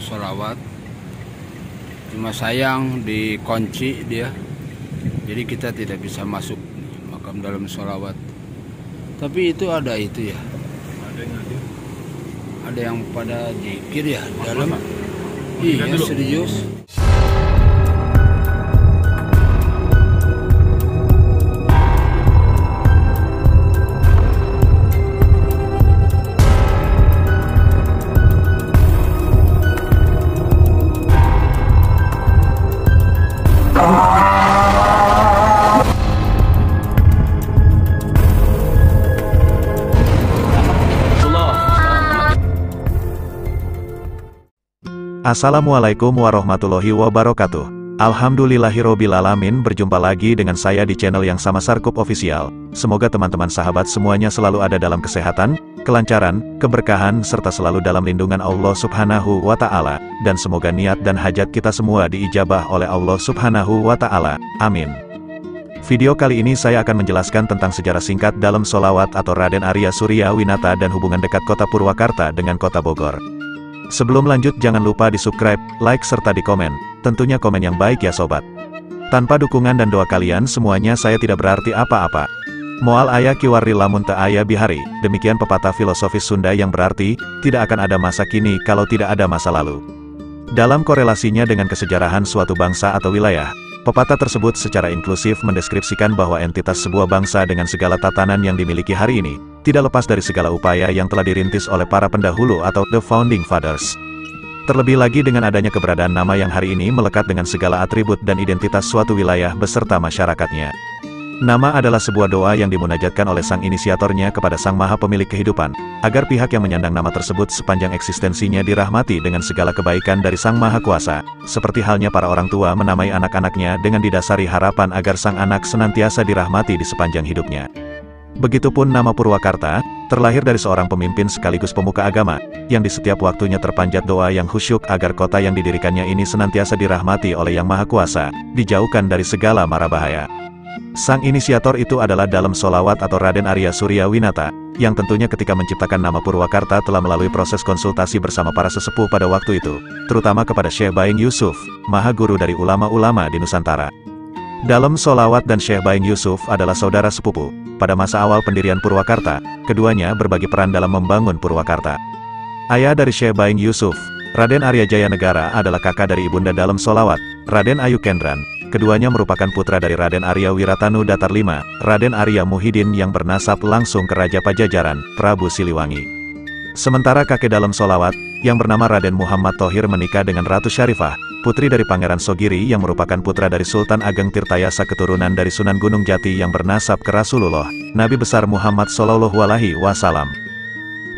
sholawat. Cuma sayang dikunci dia, jadi kita tidak bisa masuk makam dalam sholawat. Tapi itu ada itu ya, ada yang pada zikir ya dalam. Iya serius. Assalamualaikum warahmatullahi wabarakatuh. Alhamdulillahirobbil alamin, berjumpa lagi dengan saya di channel yang sama, Sarkup Official. Semoga teman-teman sahabat semuanya selalu ada dalam kesehatan, kelancaran, keberkahan, serta selalu dalam lindungan Allah Subhanahu wa Ta'ala. Dan semoga niat dan hajat kita semua diijabah oleh Allah Subhanahu wa Ta'ala. Amin. Video kali ini saya akan menjelaskan tentang sejarah singkat dalam sholawat atau Raden Arya Surya Winata dan hubungan dekat kota Purwakarta dengan kota Bogor. Sebelum lanjut, jangan lupa di subscribe, like, serta di komen. Tentunya komen yang baik ya sobat. Tanpa dukungan dan doa kalian semuanya saya tidak berarti apa-apa. Moal aya kiwarri lamun te aya bihari. Demikian pepatah filosofis Sunda yang berarti, tidak akan ada masa kini kalau tidak ada masa lalu. Dalam korelasinya dengan kesejarahan suatu bangsa atau wilayah, pepatah tersebut secara inklusif mendeskripsikan bahwa entitas sebuah bangsa dengan segala tatanan yang dimiliki hari ini, tidak lepas dari segala upaya yang telah dirintis oleh para pendahulu atau The Founding Fathers. Terlebih lagi dengan adanya keberadaan nama yang hari ini melekat dengan segala atribut dan identitas suatu wilayah beserta masyarakatnya. Nama adalah sebuah doa yang dimunajatkan oleh sang inisiatornya kepada Sang Maha Pemilik Kehidupan, agar pihak yang menyandang nama tersebut sepanjang eksistensinya dirahmati dengan segala kebaikan dari Sang Maha Kuasa, seperti halnya para orang tua menamai anak-anaknya dengan didasari harapan agar sang anak senantiasa dirahmati di sepanjang hidupnya. Begitupun nama Purwakarta, terlahir dari seorang pemimpin sekaligus pemuka agama, yang di setiap waktunya terpanjat doa yang khusyuk agar kota yang didirikannya ini senantiasa dirahmati oleh Yang Maha Kuasa, dijauhkan dari segala mara bahaya. Sang inisiator itu adalah dalam sholawat atau Raden Arya Surya Winata, yang tentunya ketika menciptakan nama Purwakarta telah melalui proses konsultasi bersama para sesepuh pada waktu itu, terutama kepada Syekh Baing Yusuf, maha guru dari ulama-ulama di Nusantara. Dalam sholawat dan Syekh Baing Yusuf adalah saudara sepupu. Pada masa awal pendirian Purwakarta, keduanya berbagi peran dalam membangun Purwakarta. Ayah dari Syekh Baing Yusuf, Raden Arya Jaya Negara, adalah kakak dari ibunda dalam sholawat, Raden Ayu Kendran. Keduanya merupakan putra dari Raden Arya Wiratanu Datar V, Raden Arya Muhyiddin yang bernasab langsung ke Raja Pajajaran, Prabu Siliwangi. Sementara kakek dalam sholawat, yang bernama Raden Muhammad Thohir, menikah dengan Ratu Syarifah, putri dari Pangeran Sogiri yang merupakan putra dari Sultan Ageng Tirtayasa keturunan dari Sunan Gunung Jati yang bernasab ke Rasulullah, Nabi besar Muhammad Shallallahu Alaihi Wasallam.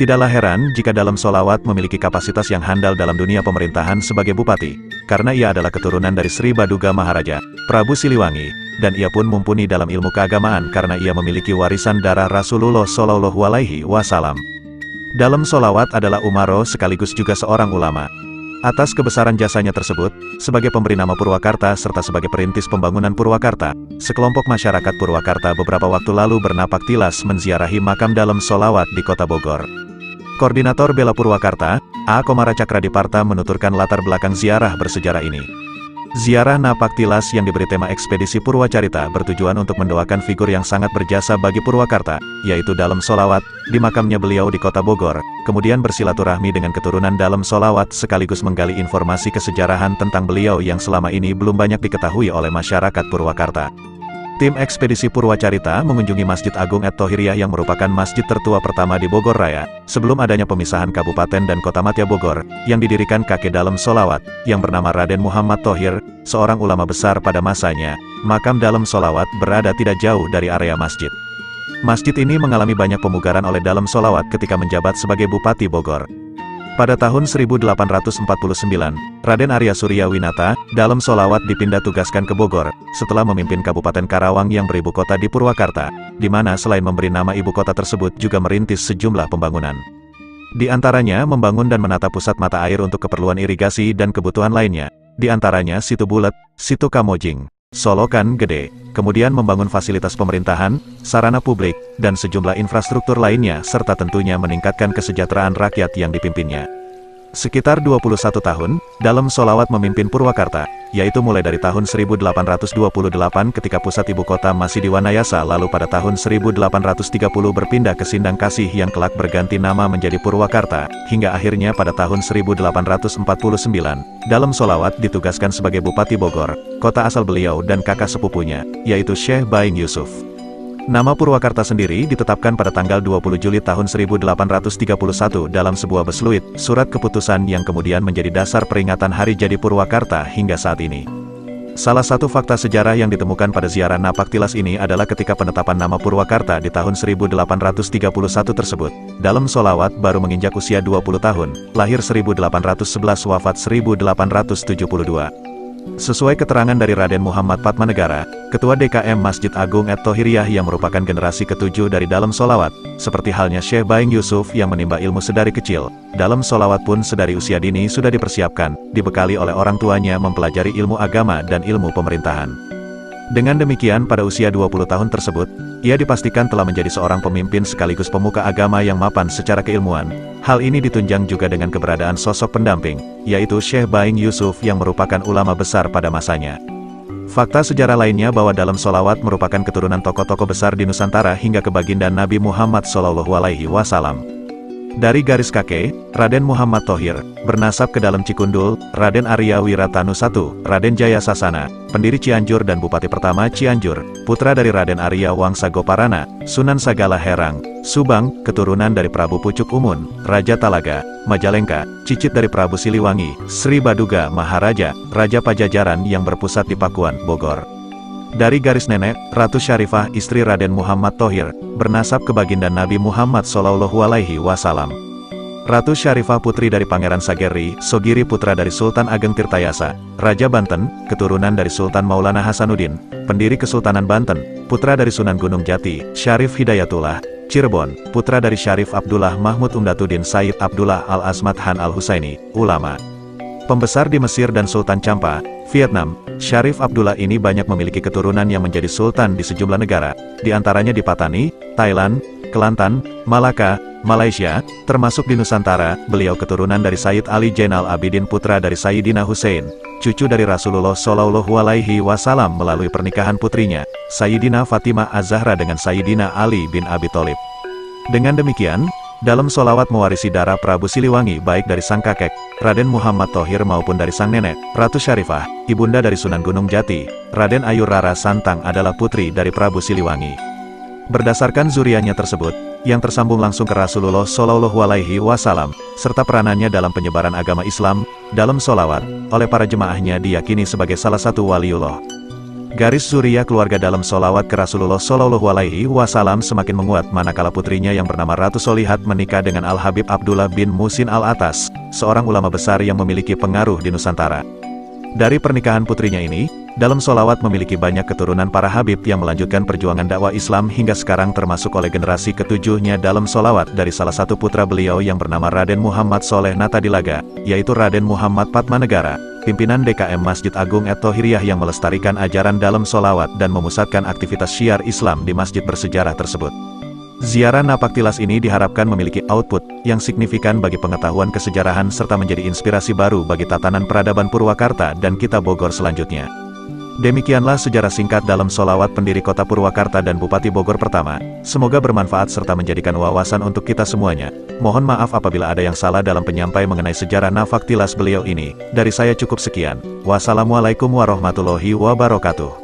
Tidaklah heran jika dalam sholawat memiliki kapasitas yang handal dalam dunia pemerintahan sebagai bupati, karena ia adalah keturunan dari Sri Baduga Maharaja, Prabu Siliwangi, dan ia pun mumpuni dalam ilmu keagamaan karena ia memiliki warisan darah Rasulullah Shallallahu Alaihi Wasallam. Dalam sholawat adalah umaro sekaligus juga seorang ulama. Atas kebesaran jasanya tersebut, sebagai pemberi nama Purwakarta serta sebagai perintis pembangunan Purwakarta, sekelompok masyarakat Purwakarta beberapa waktu lalu bernapak tilas menziarahi makam dalam sholawat di kota Bogor. Koordinator Bela Purwakarta, A. Komara Cakradiparta, menuturkan latar belakang ziarah bersejarah ini. Ziarah napak tilas yang diberi tema ekspedisi Purwacarita bertujuan untuk mendoakan figur yang sangat berjasa bagi Purwakarta, yaitu dalam sholawat, di makamnya beliau di kota Bogor, kemudian bersilaturahmi dengan keturunan dalam sholawat sekaligus menggali informasi kesejarahan tentang beliau yang selama ini belum banyak diketahui oleh masyarakat Purwakarta. Tim ekspedisi Purwacarita mengunjungi Masjid Agung At-Thohiriyah yang merupakan masjid tertua pertama di Bogor Raya, sebelum adanya pemisahan Kabupaten dan Kota Madya Bogor, yang didirikan kakek dalam sholawat, yang bernama Raden Muhammad Thohir, seorang ulama besar pada masanya. Makam dalam sholawat berada tidak jauh dari area masjid. Masjid ini mengalami banyak pemugaran oleh dalam sholawat ketika menjabat sebagai Bupati Bogor. Pada tahun 1849, Raden Arya Surya Winata, dalam sholawat dipindah tugaskan ke Bogor, setelah memimpin Kabupaten Karawang yang beribu kota di Purwakarta, di mana selain memberi nama ibu kota tersebut juga merintis sejumlah pembangunan. Di antaranya membangun dan menata pusat mata air untuk keperluan irigasi dan kebutuhan lainnya, di antaranya Situ Bulet, Situ Kamojing, Solokan Gede, kemudian membangun fasilitas pemerintahan, sarana publik, dan sejumlah infrastruktur lainnya serta tentunya meningkatkan kesejahteraan rakyat yang dipimpinnya. Sekitar 21 tahun, dalam sholawat memimpin Purwakarta, yaitu mulai dari tahun 1828 ketika pusat ibu kota masih di Wanayasa, lalu pada tahun 1830 berpindah ke Sindang Kasih yang kelak berganti nama menjadi Purwakarta, hingga akhirnya pada tahun 1849, dalam sholawat ditugaskan sebagai Bupati Bogor, kota asal beliau dan kakak sepupunya, yaitu Syekh Baing Yusuf. Nama Purwakarta sendiri ditetapkan pada tanggal 20 Juli tahun 1831 dalam sebuah besluit, surat keputusan yang kemudian menjadi dasar peringatan Hari Jadi Purwakarta hingga saat ini. Salah satu fakta sejarah yang ditemukan pada ziarah Napak Tilas ini adalah ketika penetapan nama Purwakarta di tahun 1831 tersebut. Dalam sholawat baru menginjak usia 20 tahun, lahir 1811 wafat 1872. Sesuai keterangan dari Raden Muhammad Padmanegara, Ketua DKM Masjid Agung @Thohiriyah yang merupakan generasi ke-7 dari dalam sholawat, seperti halnya Syekh Baing Yusuf yang menimba ilmu sedari kecil, dalam sholawat pun sedari usia dini sudah dipersiapkan, dibekali oleh orang tuanya mempelajari ilmu agama dan ilmu pemerintahan. Dengan demikian pada usia 20 tahun tersebut, ia dipastikan telah menjadi seorang pemimpin sekaligus pemuka agama yang mapan secara keilmuan. Hal ini ditunjang juga dengan keberadaan sosok pendamping, yaitu Syekh Baing Yusuf yang merupakan ulama besar pada masanya. Fakta sejarah lainnya bahwa dalam sholawat merupakan keturunan tokoh-tokoh besar di Nusantara hingga ke baginda Nabi Muhammad SAW. Dari garis kakek, Raden Muhammad Thohir, bernasab ke dalam Cikundul, Raden Arya Wiratanu I, Raden Jaya Sasana, pendiri Cianjur dan Bupati pertama Cianjur, putra dari Raden Arya Wangsa Goparana, Sunan Sagala Herang, Subang, keturunan dari Prabu Pucuk Umun, Raja Talaga, Majalengka, cicit dari Prabu Siliwangi, Sri Baduga Maharaja, Raja Pajajaran yang berpusat di Pakuan, Bogor. Dari garis nenek, Ratu Syarifah istri Raden Muhammad Thohir, bernasab ke baginda Nabi Muhammad SAW. Ratu Syarifah putri dari Pangeran Sageri, Sogiri putra dari Sultan Ageng Tirtayasa, Raja Banten, keturunan dari Sultan Maulana Hasanuddin, pendiri Kesultanan Banten, putra dari Sunan Gunung Jati, Syarif Hidayatullah, Cirebon, putra dari Syarif Abdullah Mahmud Umdatuddin Said Abdullah Al-Azmat Han Al-Husaini, ulama. Pembesar di Mesir dan Sultan Champa, Vietnam, Syarif Abdullah ini banyak memiliki keturunan yang menjadi sultan di sejumlah negara, di antaranya di Patani, Thailand, Kelantan, Malaka, Malaysia, termasuk di Nusantara. Beliau keturunan dari Sayyid Ali Jainal Abidin putra dari Sayyidina Hussein, cucu dari Rasulullah SAW melalui pernikahan putrinya, Sayyidina Fatimah Az-Zahra dengan Sayyidina Ali bin Abi Thalib. Dengan demikian, dalam sholawat mewarisi darah Prabu Siliwangi baik dari sang kakek, Raden Muhammad Thohir maupun dari sang nenek, Ratu Syarifah, ibunda dari Sunan Gunung Jati, Raden Ayu Rara Santang adalah putri dari Prabu Siliwangi. Berdasarkan zuriatnya tersebut, yang tersambung langsung ke Rasulullah SAW, serta peranannya dalam penyebaran agama Islam, dalam sholawat, oleh para jemaahnya diyakini sebagai salah satu waliullah. Garis zuriat keluarga dalam sholawat ke Rasulullah SAW semakin menguat manakala putrinya yang bernama Ratu Solihat menikah dengan Al-Habib Abdullah bin Musin Al-Atas, seorang ulama besar yang memiliki pengaruh di Nusantara. Dari pernikahan putrinya ini, dalam sholawat memiliki banyak keturunan para Habib yang melanjutkan perjuangan dakwah Islam hingga sekarang termasuk oleh generasi ketujuhnya dalam sholawat dari salah satu putra beliau yang bernama Raden Muhammad Soleh Natadilaga, yaitu Raden Muhammad Padmanegara, pimpinan DKM Masjid Agung @Thohiriyah yang melestarikan ajaran dalam sholawat dan memusatkan aktivitas syiar Islam di masjid bersejarah tersebut. Ziarah Napak Tilas ini diharapkan memiliki output yang signifikan bagi pengetahuan kesejarahan serta menjadi inspirasi baru bagi tatanan peradaban Purwakarta dan kita Bogor selanjutnya. Demikianlah sejarah singkat dalam sholawat pendiri kota Purwakarta dan Bupati Bogor pertama. Semoga bermanfaat serta menjadikan wawasan untuk kita semuanya. Mohon maaf apabila ada yang salah dalam penyampaian mengenai sejarah Napak Tilas beliau ini. Dari saya cukup sekian. Wassalamualaikum warahmatullahi wabarakatuh.